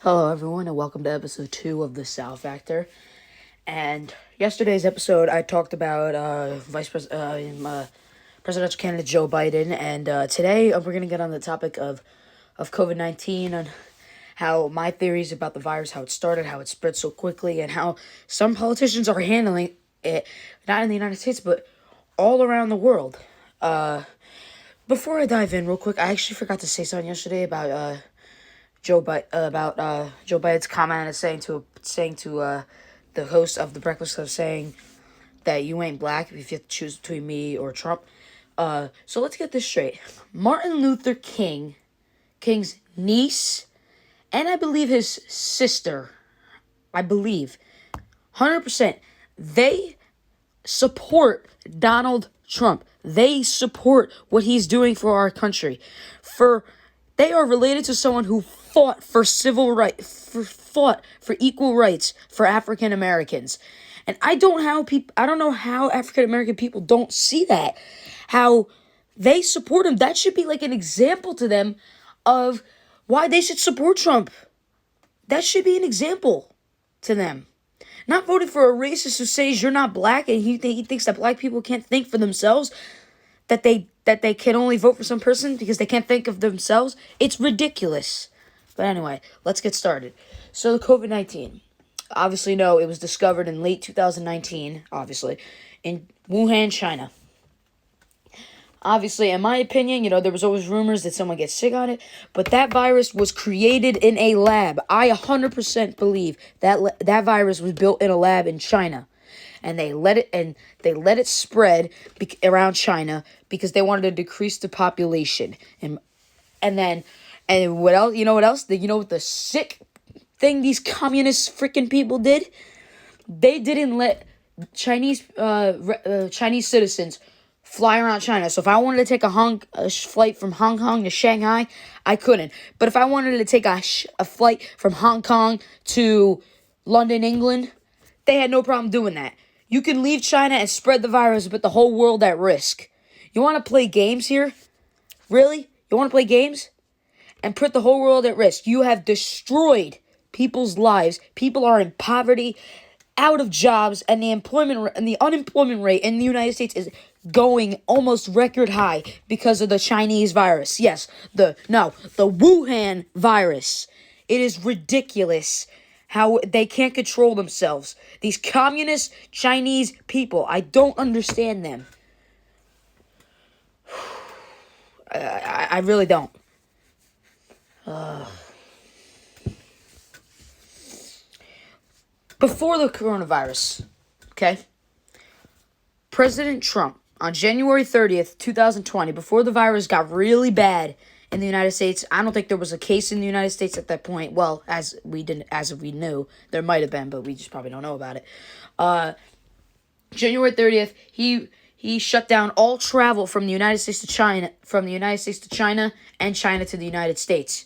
Hello, everyone, and welcome to episode 2 of the South Factor. And yesterday's episode, I talked about presidential candidate Joe Biden, and today we're going to get on the topic of COVID-19 and how my theories about the virus, how it started, how it spread so quickly, and how some politicians are handling it, not in the United States, but all around the world. Before I dive in, real quick, I actually forgot to say something yesterday about Joe Biden's comment is saying to the host of the Breakfast Club, saying that you ain't black if you have to choose between me or Trump. So let's get this straight. Martin Luther King's niece, and I believe his sister, 100%, they support Donald Trump. They support what he's doing for our country. They are related to someone who fought for civil rights, fought for equal rights for African Americans. And I don't know how African American people don't see that. How they support him. That should be like an example to them of why they should support Trump. That should be an example to them. Not voting for a racist who says you're not black and he thinks that black people can't think for themselves, that they can only vote for some person because they can't think of themselves. It's ridiculous. But anyway, let's get started. So the COVID-19. Obviously, no, it was discovered in late 2019, obviously, in Wuhan, China. Obviously, in my opinion, there was always rumors that someone gets sick on it, but that virus was created in a lab. I 100% believe that virus was built in a lab in China, and they let it spread around China because they wanted to decrease the population. And what else? You know what else? You know what the sick thing these communist freaking people did? They didn't let Chinese citizens fly around China. So if I wanted to take a flight from Hong Kong to Shanghai, I couldn't. But if I wanted to take a flight from Hong Kong to London, England, they had no problem doing that. You can leave China and spread the virus, but the whole world at risk. You want to play games here? Really? You want to play games? And put the whole world at risk. You have destroyed people's lives. People are in poverty, out of jobs, and the unemployment rate in the United States is going almost record high because of the Chinese virus. Yes, the Wuhan virus. It is ridiculous how they can't control themselves. These communist Chinese people, I don't understand them. I really don't. Before the coronavirus, okay? President Trump, on January 30th, 2020, before the virus got really bad in the United States, I don't think there was a case in the United States at that point. Well, as we knew, there might have been, but we just probably don't know about it. January 30th, he shut down all travel from the United States to China, and China to the United States.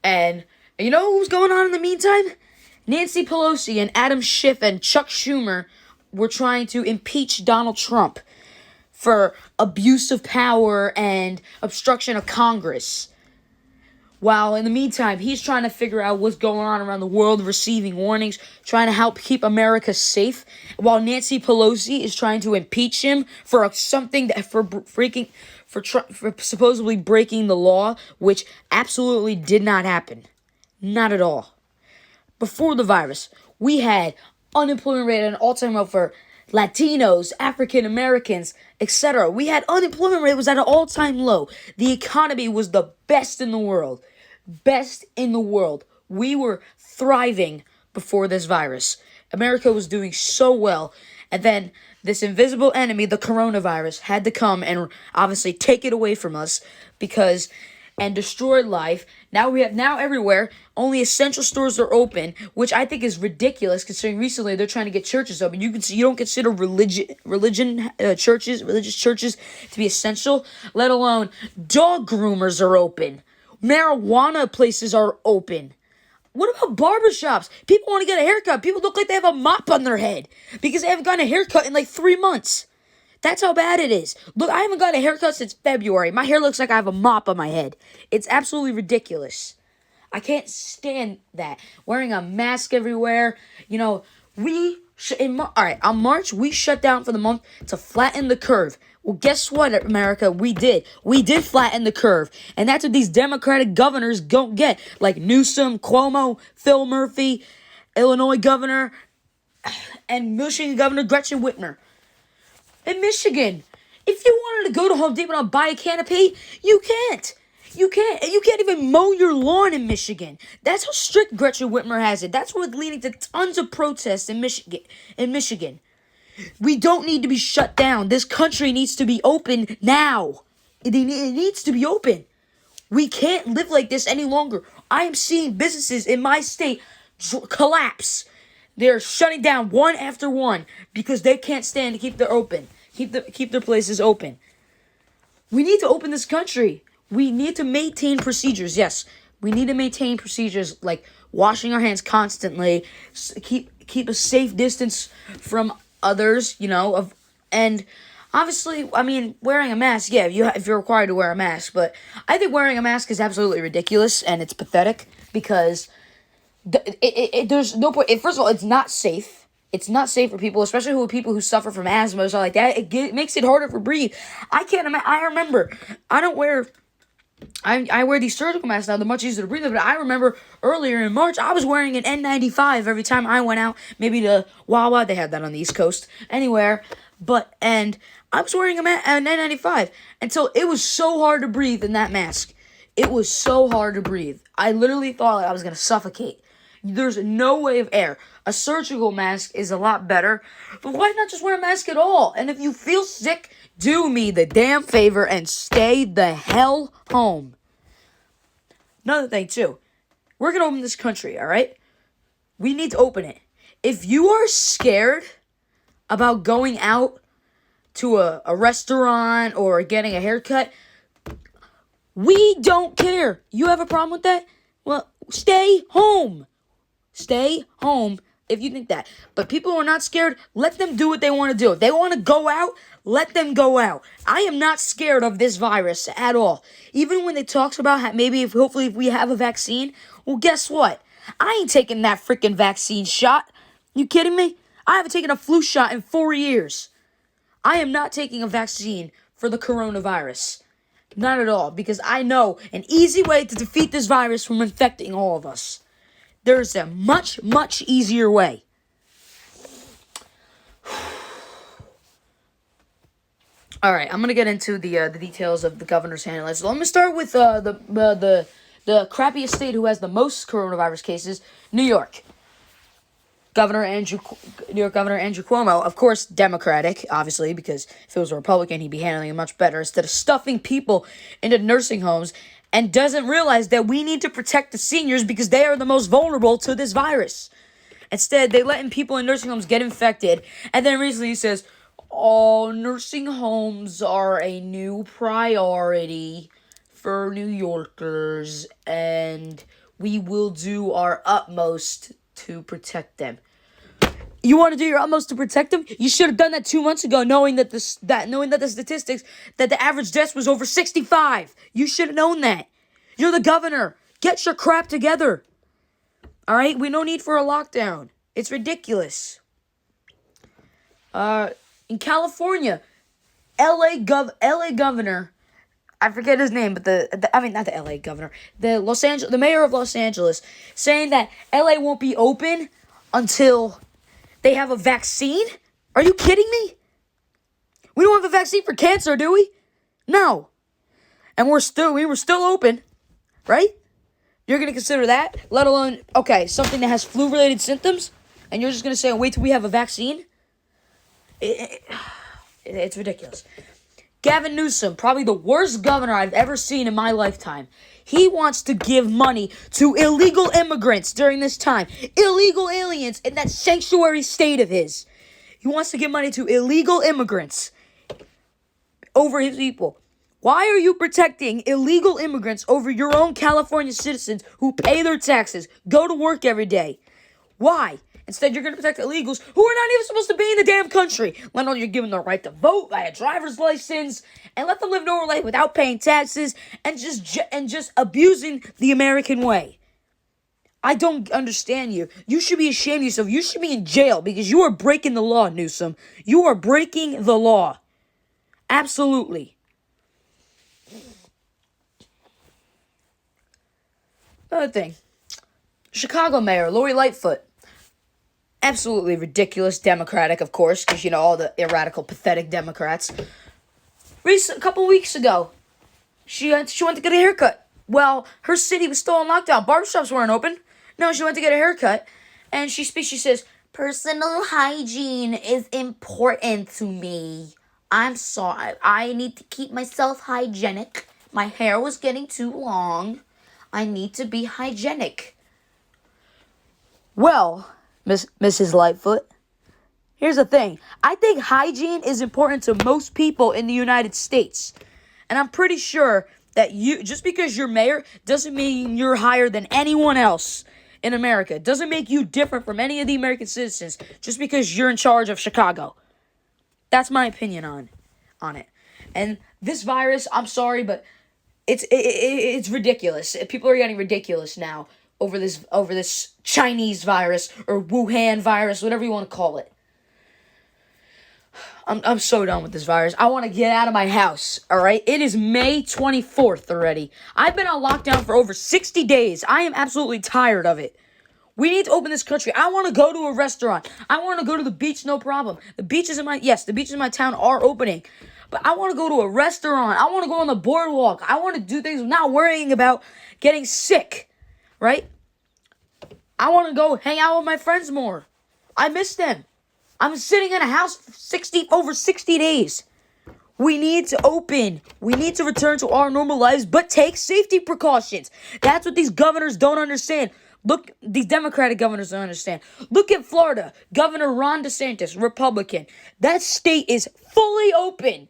And you know what was going on in the meantime? Nancy Pelosi and Adam Schiff and Chuck Schumer were trying to impeach Donald Trump for abuse of power and obstruction of Congress. While in the meantime, he's trying to figure out what's going on around the world, receiving warnings, trying to help keep America safe. While Nancy Pelosi is trying to impeach him for supposedly breaking the law, which absolutely did not happen. Not at all. Before the virus, we had unemployment rate at an all-time low for Latinos, African Americans, etc. We had unemployment rate was at an all-time low. The economy was the best in the world. Best in the world. We were thriving before this virus. America was doing so well. And then this invisible enemy, the coronavirus, had to come and obviously take it away from us and destroy life. Now everywhere, only essential stores are open, which I think is ridiculous considering recently they're trying to get churches open. You don't consider religious churches to be essential, let alone dog groomers are open. Marijuana places are open. What about barbershops? People want to get a haircut. People look like they have a mop on their head because they haven't gotten a haircut in like 3 months. That's how bad it is. Look, I haven't got a haircut since February. My hair looks like I have a mop on my head. It's absolutely ridiculous. I can't stand that. Wearing a mask everywhere. You know, alright, on March, we shut down for the month to flatten the curve. Well, guess what, America? We did. We did flatten the curve. And that's what these Democratic governors don't get. Like Newsom, Cuomo, Phil Murphy, Illinois governor, and Michigan Governor Gretchen Whitmer. In Michigan, if you wanted to go to Home Depot and buy a canopy, you can't. You can't even mow your lawn in Michigan. That's how strict Gretchen Whitmer has it. That's what's leading to tons of protests in Michigan. We don't need to be shut down. This country needs to be open now. It needs to be open. We can't live like this any longer. I am seeing businesses in my state collapse. They're shutting down one after one because they can't stand to keep keep their places open. We need to open this country. We need to maintain procedures. Yes, we need to maintain procedures like washing our hands constantly, keep a safe distance from others, and obviously, I mean, wearing a mask, yeah, if you're required to wear a mask, but I think wearing a mask is absolutely ridiculous and it's pathetic because there's no point. First of all, it's not safe. It's not safe for people, especially people who suffer from asthma or something like that. It makes it harder to breathe. I can't imagine. I remember, I wear these surgical masks now. They're much easier to breathe. But I remember earlier in March, I was wearing an N95 every time I went out. Maybe to Wawa, they had that on the East Coast. Anywhere. And I was wearing an N95 until it was so hard to breathe in that mask. It was so hard to breathe. I literally thought like I was going to suffocate. There's no way of air. A surgical mask is a lot better. But why not just wear a mask at all? And if you feel sick, do me the damn favor and stay the hell home. Another thing, too. We're going to open this country, all right? We need to open it. If you are scared about going out to a restaurant or getting a haircut, we don't care. You have a problem with that? Well, stay home. Stay home if you think that. But people who are not scared, let them do what they want to do. If they want to go out, let them go out. I am not scared of this virus at all. Even when it talks about how hopefully if we have a vaccine, well, guess what? I ain't taking that freaking vaccine shot. You kidding me? I haven't taken a flu shot in 4 years. I am not taking a vaccine for the coronavirus. Not at all. Because I know an easy way to defeat this virus from infecting all of us. There's a much, much easier way. All right, I'm gonna get into the details of the governor's handling. So let me start with the crappiest state who has the most coronavirus cases, New York. New York Governor Andrew Cuomo, of course, Democratic, obviously, because if it was a Republican, he'd be handling it much better. Instead of stuffing people into nursing homes, and doesn't realize that we need to protect the seniors because they are the most vulnerable to this virus. Instead, they letting people in nursing homes get infected, and then recently he says, "Oh, nursing homes are a new priority for New Yorkers, and we will do our utmost to protect them." You want to do your utmost to protect them? You should have done that 2 months ago, knowing that the statistics that the average death was over 65. You should have known that. You're the governor. Get your crap together. All right, we no need for a lockdown. It's ridiculous. In California, LA governor, I forget his name, but not the LA governor, the mayor of Los Angeles, saying that LA won't be open until they have a vaccine? Are you kidding me? We don't have a vaccine for cancer, do we? No. And we were still open, right? You're going to consider that, let alone, okay, something that has flu-related symptoms, and you're just going to say, wait till we have a vaccine? It's ridiculous. Gavin Newsom, probably the worst governor I've ever seen in my lifetime. He wants to give money to illegal immigrants during this time. Illegal aliens in that sanctuary state of his. He wants to give money to illegal immigrants over his people. Why are you protecting illegal immigrants over your own California citizens who pay their taxes, go to work every day? Why? Instead, you're going to protect illegals who are not even supposed to be in the damn country. Let alone you're giving them the right to vote, a driver's license, and let them live normal life without paying taxes and just abusing the American way. I don't understand you. You should be ashamed of yourself. You should be in jail because you are breaking the law, Newsom. You are breaking the law. Absolutely. Another thing. Chicago Mayor Lori Lightfoot. Absolutely ridiculous, Democratic, of course, because, all the irradical, pathetic Democrats. A couple weeks ago, she went to get a haircut. Well, her city was still on lockdown. Barbershops weren't open. No, she went to get a haircut, and she says, personal hygiene is important to me. I'm sorry. I need to keep myself hygienic. My hair was getting too long. I need to be hygienic. Well, Mrs. Lightfoot, here's the thing. I think hygiene is important to most people in the United States. And I'm pretty sure that just because you're mayor doesn't mean you're higher than anyone else in America. It doesn't make you different from any of the American citizens just because you're in charge of Chicago. That's my opinion on it. And this virus, I'm sorry, but it's ridiculous. People are getting ridiculous now over this Chinese virus or Wuhan virus, whatever you want to call it. I'm so done with this virus. I want to get out of my house, all right? It is May 24th already. I've been on lockdown for over 60 days. I am absolutely tired of it. We need to open this country. I want to go to a restaurant. I want to go to the beach, no problem. The beaches in my town are opening. But I want to go to a restaurant. I want to go on the boardwalk. I want to do things without worrying about getting sick, right? I want to go hang out with my friends more. I miss them. I'm sitting in a house for over 60 days. We need to open. We need to return to our normal lives, but take safety precautions. That's what these governors don't understand. Look, these Democratic governors don't understand. Look at Florida. Governor Ron DeSantis, Republican. That state is fully open.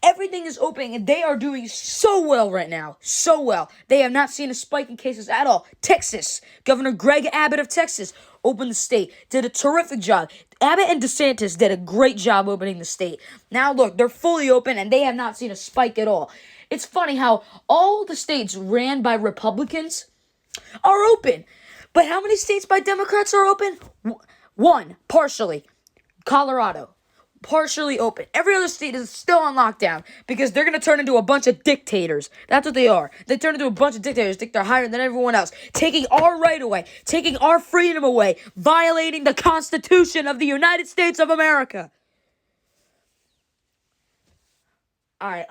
Everything is open, and they are doing so well right now. So well. They have not seen a spike in cases at all. Texas. Governor Greg Abbott of Texas opened the state. Did a terrific job. Abbott and DeSantis did a great job opening the state. Now, look, they're fully open, and they have not seen a spike at all. It's funny how all the states ran by Republicans are open. But how many states by Democrats are open? One, partially. Colorado. Partially open. Every other state is still on lockdown because they're going to turn into a bunch of dictators. That's what they are. They turn into a bunch of dictators. Think they're higher than everyone else. Taking our right away. Taking our freedom away. Violating the Constitution of the United States of America. Alright,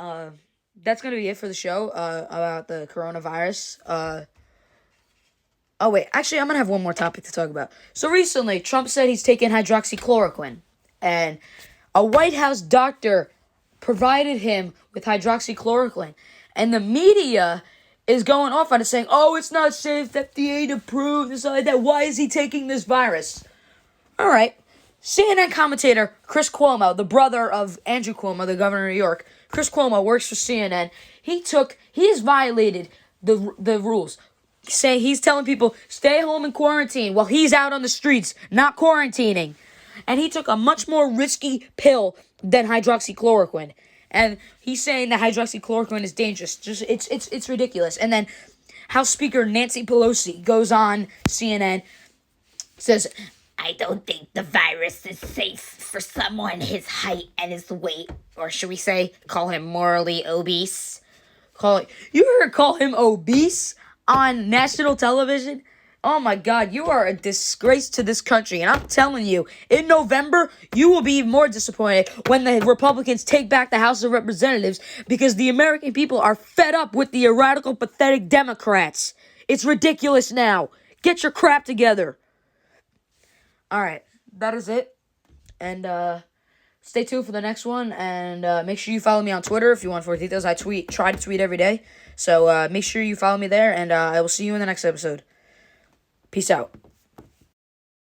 that's going to be it for the show about the coronavirus. Oh, wait. Actually, I'm going to have one more topic to talk about. So recently, Trump said he's taking hydroxychloroquine. And a White House doctor provided him with hydroxychloroquine. And the media is going off on it saying, oh, it's not safe, FDA approved, and stuff like that. Why is he taking this virus? All right. CNN commentator Chris Cuomo, the brother of Andrew Cuomo, the governor of New York. Chris Cuomo works for CNN. He has violated the rules. He's telling people, stay home and quarantine while he's out on the streets, not quarantining. And he took a much more risky pill than hydroxychloroquine. And he's saying that hydroxychloroquine is dangerous. It's ridiculous. And then House Speaker Nancy Pelosi goes on CNN, says, I don't think the virus is safe for someone his height and his weight. Or should we say, call him morally obese? You heard call him obese on national television? Oh my God, you are a disgrace to this country. And I'm telling you, in November, you will be even more disappointed when the Republicans take back the House of Representatives because the American people are fed up with the radical, pathetic Democrats. It's ridiculous now. Get your crap together. All right, that is it. And stay tuned for the next one. And make sure you follow me on Twitter if you want for details. I try to tweet every day. So make sure you follow me there. And I will see you in the next episode. Peace out.